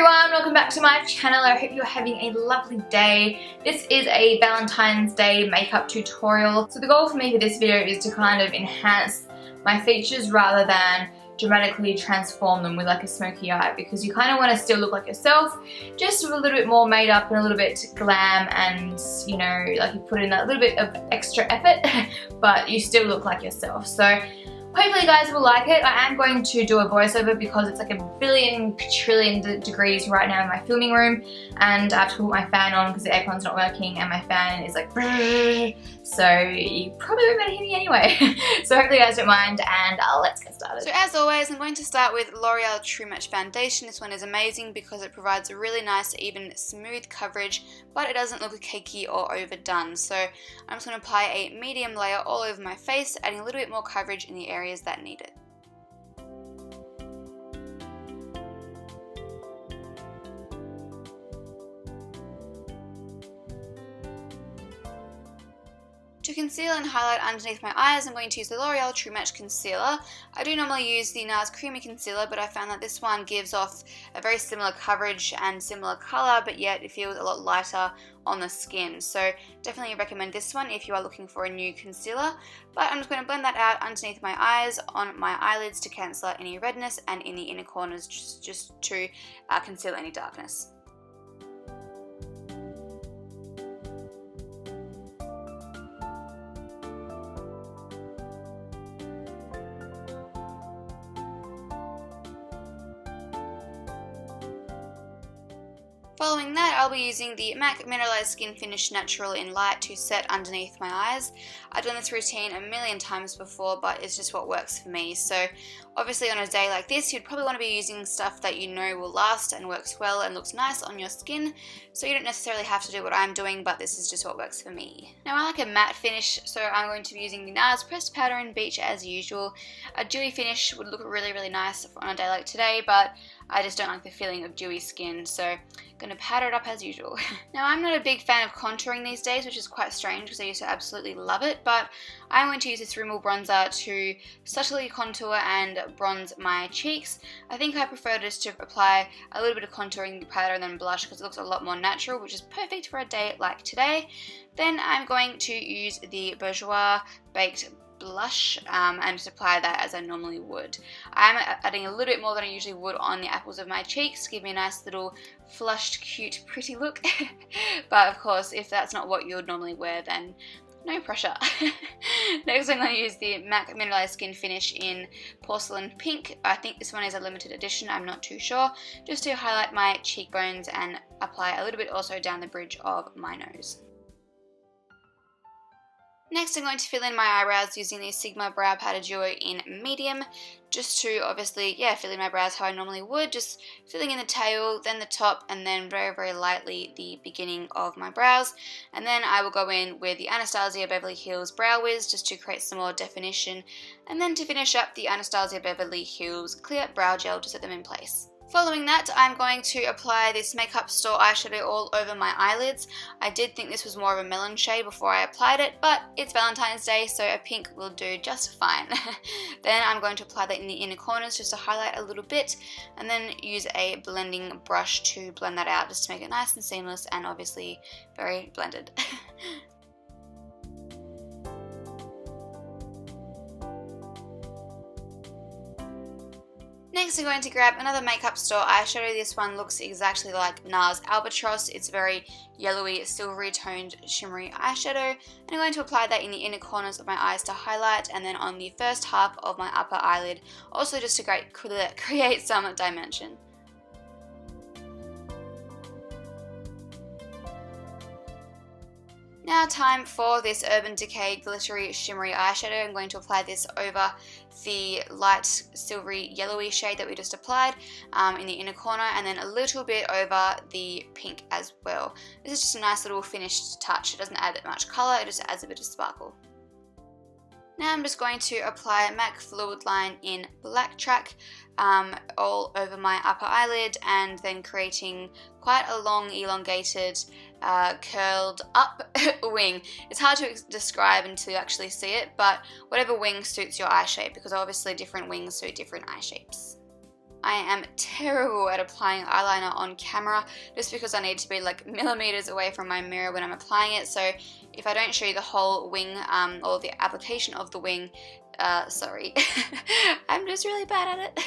everyone, welcome back to my channel. I hope you're having a lovely day. This is a Valentine's Day makeup tutorial. So the goal for me for this video is to kind of enhance my features rather than dramatically transform them with like a smoky eye, because you kind of want to still look like yourself, just with a little bit more made up and a little bit glam, and you know, like you put in that little bit of extra effort but you still look like yourself. So hopefully you guys will like it. I am going to do a voiceover because it's like a billion trillion degrees right now in my filming room, and I have to put my fan on because the aircon's not working and my fan is like so you probably won't be able to hear me anyway. So hopefully you guys don't mind, and let's get started. So as always, I'm going to start with L'Oreal True Match Foundation. This one is amazing because it provides a really nice, even, smooth coverage, but it doesn't look cakey or overdone. So I'm just going to apply a medium layer all over my face, adding a little bit more coverage in the areas that need it. To conceal and highlight underneath my eyes, I'm going to use the L'Oreal True Match Concealer. I do normally use the NARS Creamy Concealer, but I found that this one gives off a very similar coverage and similar colour, but yet it feels a lot lighter on the skin. So definitely recommend this one if you are looking for a new concealer. But I'm just going to blend that out underneath my eyes, on my eyelids, to cancel out any redness, and in the inner corners just to conceal any darkness. Following that, I'll be using the MAC Mineralized Skin Finish Natural in Light to set underneath my eyes. I've done this routine a million times before, but it's just what works for me. So obviously on a day like this, you'd probably want to be using stuff that you know will last and works well and looks nice on your skin. So you don't necessarily have to do what I'm doing, but this is just what works for me. Now I like a matte finish, so I'm going to be using the NARS Pressed Powder in Beach as usual. A dewy finish would look really, really nice on a day like today, but I just don't like the feeling of dewy skin, so I'm going to powder it up as usual. Now I'm not a big fan of contouring these days, which is quite strange because I used to absolutely love it, but I'm going to use this Rimmel bronzer to subtly contour and bronze my cheeks. I think I prefer just to apply a little bit of contouring powder and then blush because it looks a lot more natural, which is perfect for a day like today. Then I'm going to use the Bourjois Baked Blush and just apply that as I normally would. I'm adding a little bit more than I usually would on the apples of my cheeks to give me a nice little flushed, cute, pretty look. But of course, if that's not what you would normally wear, then no pressure. Next I'm going to use the MAC Mineralized Skin Finish in Porcelain Pink. I think this one is a limited edition, I'm not too sure. Just to highlight my cheekbones and apply a little bit also down the bridge of my nose. Next I'm going to fill in my eyebrows using the Sigma Brow Powder Duo in medium, just to obviously, fill in my brows how I normally would, just filling in the tail, then the top, and then very, very lightly the beginning of my brows. And then I will go in with the Anastasia Beverly Hills Brow Wiz just to create some more definition, and then to finish up the Anastasia Beverly Hills Clear Brow Gel to set them in place. Following that, I'm going to apply this Makeup Store eyeshadow all over my eyelids. I did think this was more of a melon shade before I applied it, but it's Valentine's Day, so a pink will do just fine. Then I'm going to apply that in the inner corners just to highlight a little bit, and then use a blending brush to blend that out just to make it nice and seamless and obviously very blended. Next I'm going to grab another Makeup Store eyeshadow. This one looks exactly like NARS Albatross. It's very yellowy, silvery toned, shimmery eyeshadow. And I'm going to apply that in the inner corners of my eyes to highlight, and then on the first half of my upper eyelid, also just to create some dimension. Now time for this Urban Decay Glittery Shimmery Eyeshadow. I'm going to apply this over the light silvery yellowy shade that we just applied in the inner corner, and then a little bit over the pink as well. This is just a nice little finished touch. It doesn't add much colour, it just adds a bit of sparkle. Now I'm just going to apply MAC Fluid Line in Black Track all over my upper eyelid, and then creating quite a long, elongated, curled up wing. It's hard to describe until you actually see it, but whatever wing suits your eye shape, because obviously different wings suit different eye shapes. I am terrible at applying eyeliner on camera just because I need to be like millimeters away from my mirror when I'm applying it. So if I don't show you the whole wing or the application of the wing, sorry, I'm just really bad at it.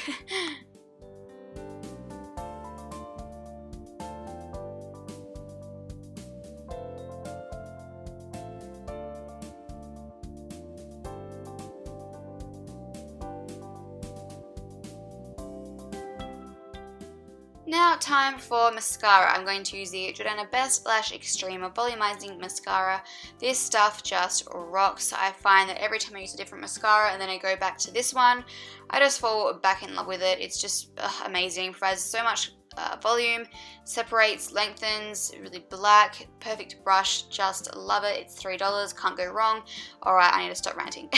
Now time for mascara. I'm going to use the Jordana Best Lash Extreme Volumizing Mascara. This stuff just rocks. I find that every time I use a different mascara and then I go back to this one, I just fall back in love with it. It's just amazing. It provides so much volume, separates, lengthens, really black, perfect brush, just love it. It's $3, can't go wrong. Alright, I need to stop ranting.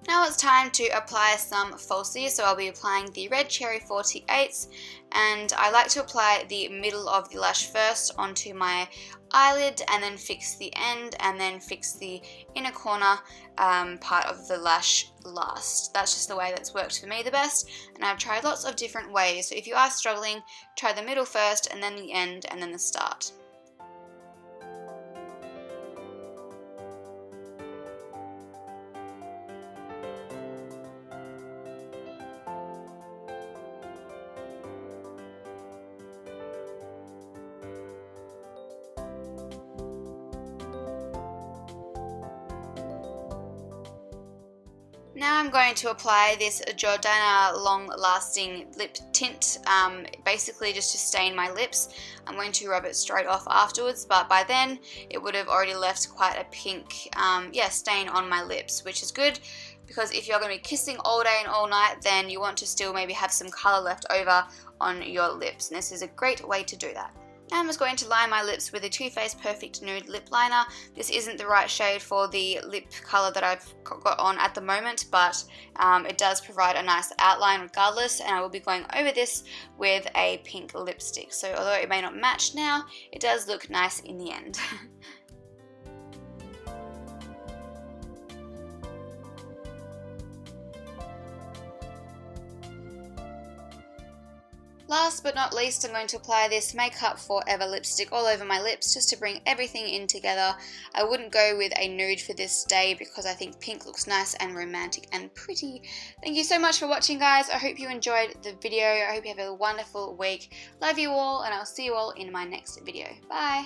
Now it's time to apply some falsies, so I'll be applying the Red Cherry 48s, and I like to apply the middle of the lash first onto my eyelid and then fix the end and then fix the inner corner part of the lash last. That's just the way that's worked for me the best, and I've tried lots of different ways, so if you are struggling, try the middle first and then the end and then the start. Now I'm going to apply this Jordana Long Lasting Lip Tint, basically just to stain my lips. I'm going to rub it straight off afterwards, but by then it would have already left quite a pink stain on my lips, which is good because if you're going to be kissing all day and all night, then you want to still maybe have some colour left over on your lips, and this is a great way to do that. Now I'm just going to line my lips with the Too Faced Perfect Nude Lip Liner. This isn't the right shade for the lip colour that I've got on at the moment, but it does provide a nice outline regardless, and I will be going over this with a pink lipstick. So although it may not match now, it does look nice in the end. Last but not least, I'm going to apply this Makeup Forever lipstick all over my lips just to bring everything in together. I wouldn't go with a nude for this day because I think pink looks nice and romantic and pretty. Thank you so much for watching, guys. I hope you enjoyed the video. I hope you have a wonderful week. Love you all, and I'll see you all in my next video. Bye!